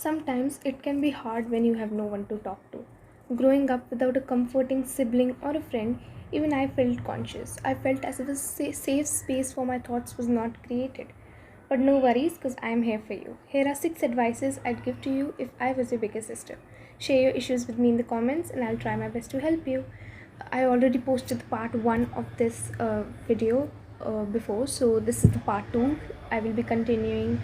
Sometimes it can be hard when you have no one to talk to. Growing up without a comforting sibling or a friend, even I felt conscious. I felt as if a safe space for my thoughts was not created. But no worries, because I am here for you. Here are 6 advices I'd give to you if I was your bigger sister. Share your issues with me in the comments and I'll try my best to help you. I already posted the part 1 of this video before, so this is the part 2. I will be continuing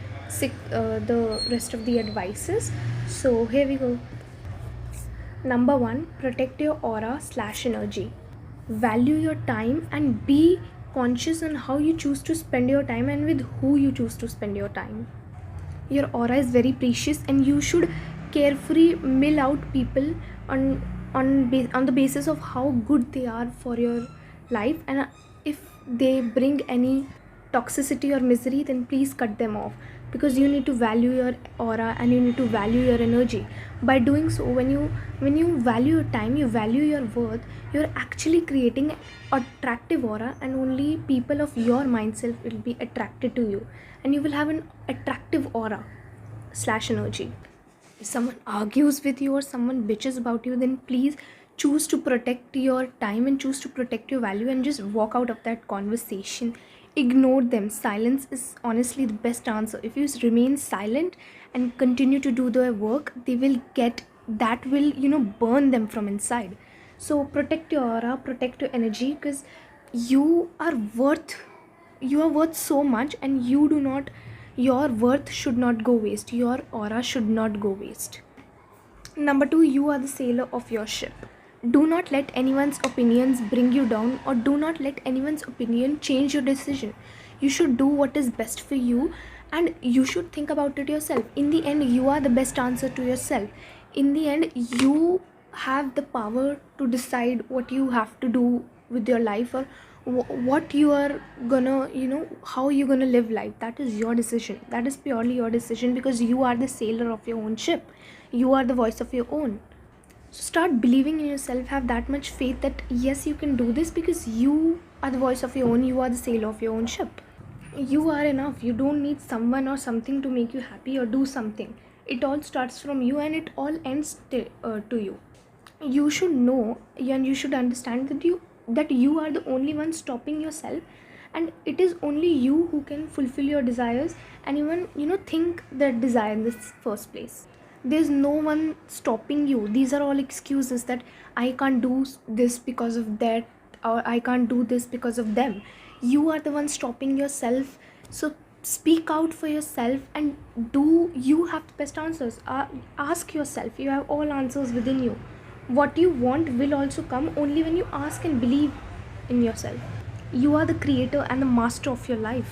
the rest of the advices. So here we go. Number 1, protect your aura/energy. Value your time and be conscious on how you choose to spend your time and with who you choose to spend your time. Your aura is very precious and you should carefully mill out people on the basis of how good they are for your life, and if they bring any toxicity or misery, then please cut them off, because you need to value your aura and you need to value your energy. By doing so, when you value your time, you value your worth, you're actually creating an attractive aura, and only people of your mindset will be attracted to you, and you will have an attractive aura/energy. If someone argues with you or someone bitches about you, then please choose to protect your time and choose to protect your value and just walk out of that conversation. Ignore them. Silence is honestly the best answer. If you remain silent and continue to do their work, they will get that will burn them from inside. So protect your aura, protect your energy, because you are worth so much, and your worth should not go waste. Your aura should not go waste. Number 2, you are the sailor of your ship. Do not let anyone's opinions bring you down, or do not let anyone's opinion change your decision. You should do what is best for you, and you should think about it yourself. In the end, you are the best answer to yourself. In the end, you have the power to decide what you have to do with your life, or what you are gonna how you're gonna live life. That is your decision. That is purely your decision, because you are the sailor of your own ship. You are the voice of your own. So start believing in yourself. Have that much faith that yes, you can do this, because you are the voice of your own. You are the sailor of your own ship. You are enough. You don't need someone or something to make you happy or do something. It all starts from you and it all ends to you. You should know and you should understand that you are the only one stopping yourself, and it is only you who can fulfill your desires and even think that desire in this first place. There's no one stopping you. These are all excuses that I can't do this because of that, or I can't do this because of them. You are the one stopping yourself. So speak out for yourself and you have the best answers. Ask yourself. You have all answers within you. What you want will also come only when you ask and believe in yourself. You are the creator and the master of your life.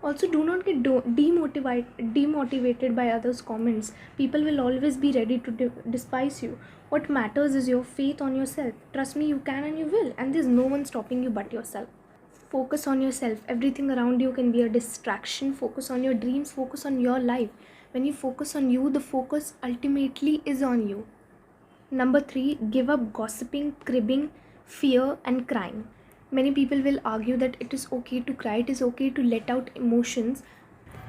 Also, do not get demotivated by others' comments. People will always be ready to despise you. What matters is your faith on yourself. Trust me, you can and you will, and there's no one stopping you but yourself. Focus on yourself. Everything around you can be a distraction. Focus on your dreams. Focus on your life. When you focus on you, the focus ultimately is on you. Number 3, give up gossiping, cribbing, fear, and crying. Many people will argue that it is okay to cry, it is okay to let out emotions.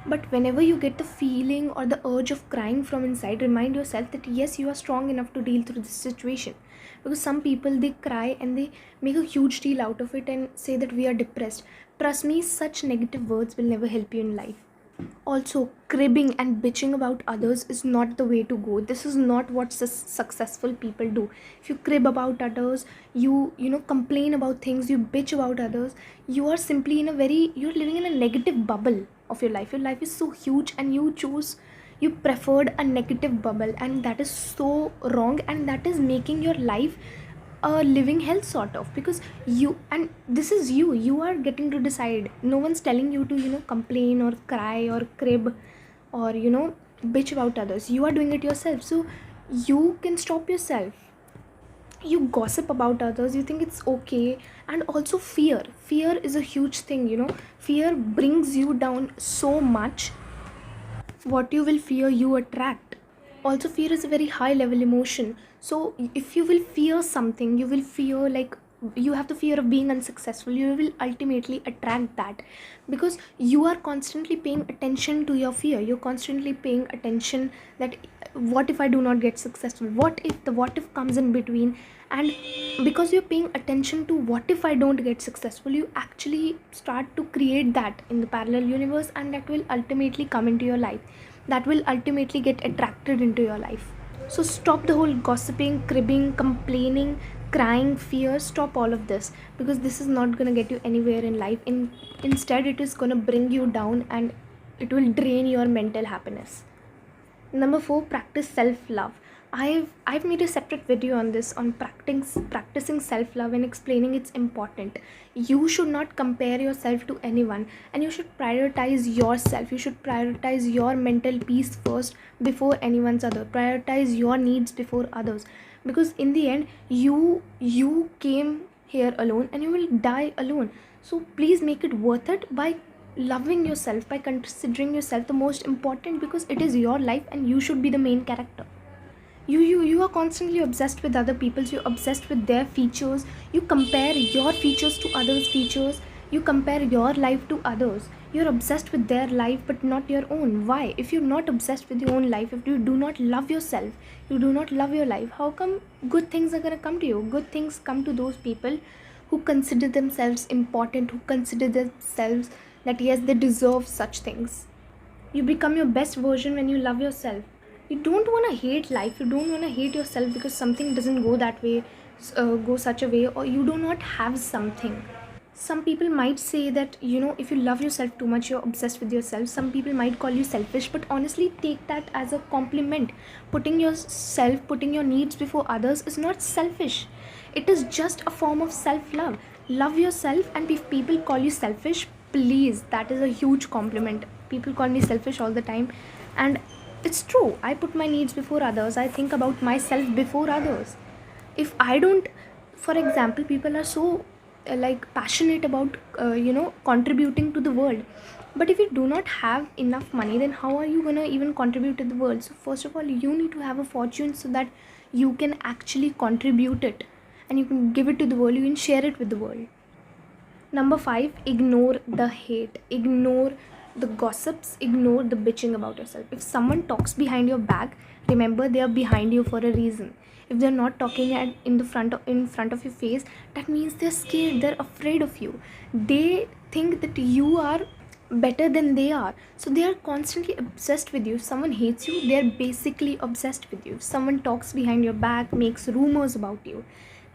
But whenever you get the feeling or the urge of crying from inside, remind yourself that yes, you are strong enough to deal through this situation. Because some people, they cry and they make a huge deal out of it and say that we are depressed. Trust me, such negative words will never help you in life. Also, cribbing and bitching about others is not the way to go. This is not what successful people do. If you crib about others, you complain about things, you bitch about others, you are simply you're living in a negative bubble of your life. Your life is so huge and you preferred a negative bubble, and that is so wrong, and that is making your life a living hell sort of, because this is you are getting to decide. No one's telling you to complain or cry or crib or bitch about others. You are doing it yourself, so you can stop yourself. You gossip about others, you think it's okay. And also fear is a huge thing. Fear brings you down so much. What you will fear, you attract. Also, fear is a very high level emotion. So if you will fear something, you will fear like you have the fear of being unsuccessful, you will ultimately attract that, because you are constantly paying attention to your fear. You're constantly paying attention that what if I do not get successful, what if the what if comes in between. And because you're paying attention to what if I don't get successful, you actually start to create that in the parallel universe, and that will ultimately come into your life, that will ultimately get attracted into your life. So stop the whole gossiping, cribbing, complaining, crying, fear. Stop all of this, because this is not going to get you anywhere in life. Instead, it is going to bring you down, and it will drain your mental happiness. Number 4, practice self-love. I've made a separate video on this, on practicing self-love and explaining it's important. You should not compare yourself to anyone, and you should prioritize yourself. You should prioritize your mental peace first before anyone's other. Prioritize your needs before others, because in the end, you came here alone and you will die alone. So please make it worth it by loving yourself, by considering yourself the most important, because it is your life and you should be the main character. You are constantly obsessed with other people's, you're obsessed with their features, you compare your features to others' features, you compare your life to others, you're obsessed with their life but not your own. Why? If you're not obsessed with your own life, if you do not love yourself, you do not love your life, how come good things are going to come to you? Good things come to those people who consider themselves important, who consider themselves that yes, they deserve such things. You become your best version when you love yourself. You don't want to hate life, you don't want to hate yourself because something doesn't go that way, go such a way, or you do not have something. Some people might say that, if you love yourself too much, you're obsessed with yourself. Some people might call you selfish, but honestly take that as a compliment. Putting your needs before others is not selfish. It is just a form of self-love. Love yourself, and if people call you selfish, please, that is a huge compliment. People call me selfish all the time, and it's true. I put my needs before others. I think about myself before others. If I don't, for example, people are so passionate about contributing to the world, but if you do not have enough money, then how are you going to even contribute to the world? So first of all, you need to have a fortune so that you can actually contribute it, and you can give it to the world, you can share it with the world. Number 5, ignore the hate, ignore the gossips, ignore the bitching about yourself. If someone talks behind your back, remember they are behind you for a reason. If they're not talking in front of your face, that means they're scared, they're afraid of you. They think that you are better than they are, so they are constantly obsessed with you. If someone hates you, they're basically obsessed with you. If someone talks behind your back, makes rumors about you,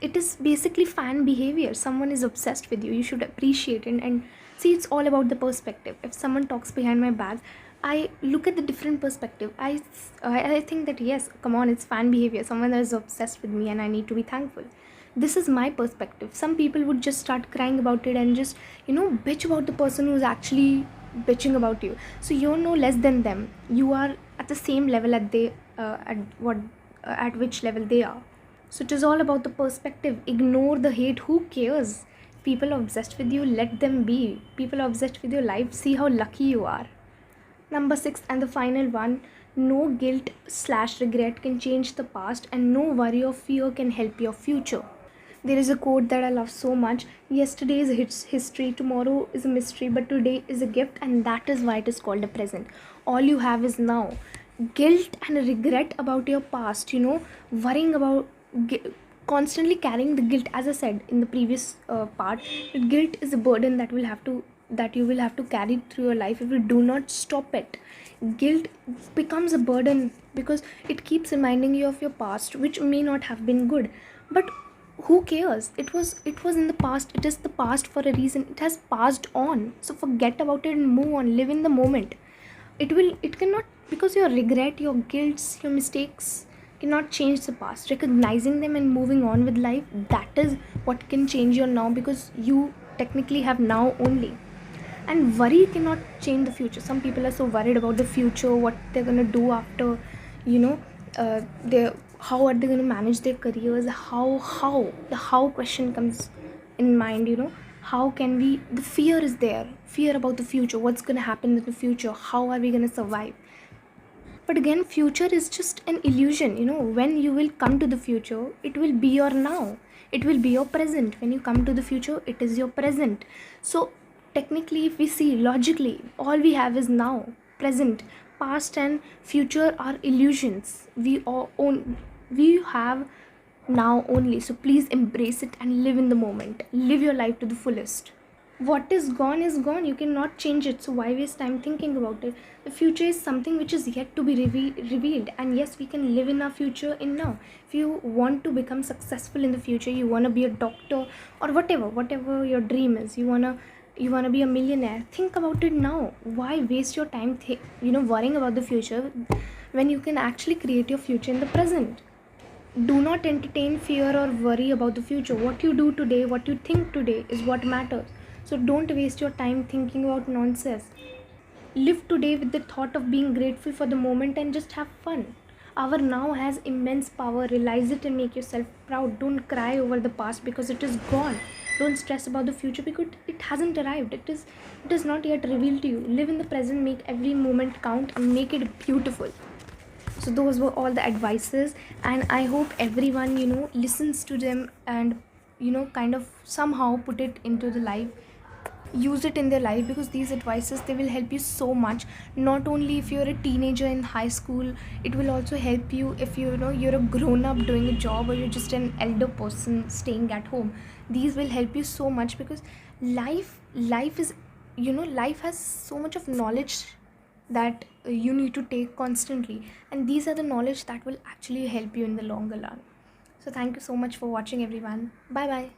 it is basically fan behavior. Someone is obsessed with you, you should appreciate it. And see, it's all about the perspective. If someone talks behind my back, I look at the different perspective. I think that yes, come on, it's fan behavior. Someone is obsessed with me and I need to be thankful. This is my perspective. Some people would just start crying about it and just bitch about the person who's actually bitching about you. So you're no less than them, you are at the same level at which level they are. So it is all about the perspective. Ignore the hate. Who cares? People are obsessed with you, let them be. People are obsessed with your life, see how lucky you are. Number 6 and the final one, no guilt/regret can change the past, and no worry or fear can help your future. There is a quote that I love so much. Yesterday is history, tomorrow is a mystery, but today is a gift, and that is why it is called a present. All you have is now. Guilt and regret about your past, worrying about constantly carrying the guilt, as I said in the previous part, guilt is a burden that you will have to carry through your life if you do not stop it. Guilt becomes a burden because it keeps reminding you of your past, which may not have been good, but who cares? It was in the past. It is the past for a reason. It has passed on, so forget about it and move on. Live in the moment. It cannot, because your regret, your guilts, your mistakes cannot change the past. Recognizing them and moving on with life, that is what can change your now, because you technically have now only. And worry cannot change the future. Some people are so worried about the future, what they're going to do after, you know they how are they going to manage their careers. How the how question comes in mind. How can we, the fear is there, fear about the future, what's going to happen in the future, how are we going to survive. But again, future is just an illusion. When you will come to the future, it will be your now. It will be your present. When you come to the future, it is your present. So technically, if we see logically, all we have is now, present. Past and future are illusions. We have now only. So please embrace it and live in the moment. Live your life to the fullest. What is gone. You cannot change it. So why waste time thinking about it? The future is something which is yet to be revealed. And yes, we can live in our future in now. If you want to become successful in the future, you want to be a doctor or whatever your dream is, you want to be a millionaire, think about it now. Why waste your time worrying about the future when you can actually create your future in the present? Do not entertain fear or worry about the future. What you do today, what you think today is what matters. So don't waste your time thinking about nonsense. Live today with the thought of being grateful for the moment and just have fun. Our now has immense power. Realize it and make yourself proud. Don't cry over the past because it is gone. Don't stress about the future because it hasn't arrived. It is not yet revealed to you. Live in the present, make every moment count and make it beautiful. So those were all the advices, and I hope everyone listens to them and kind of somehow put it into the life, use it in their life, because these advices, they will help you so much. Not only if you're a teenager in high school, it will also help you if you're a grown up doing a job, or you're just an elder person staying at home. These will help you so much because life is, life has so much of knowledge that you need to take constantly, and these are the knowledge that will actually help you in the longer run. So thank you so much for watching, everyone. Bye bye.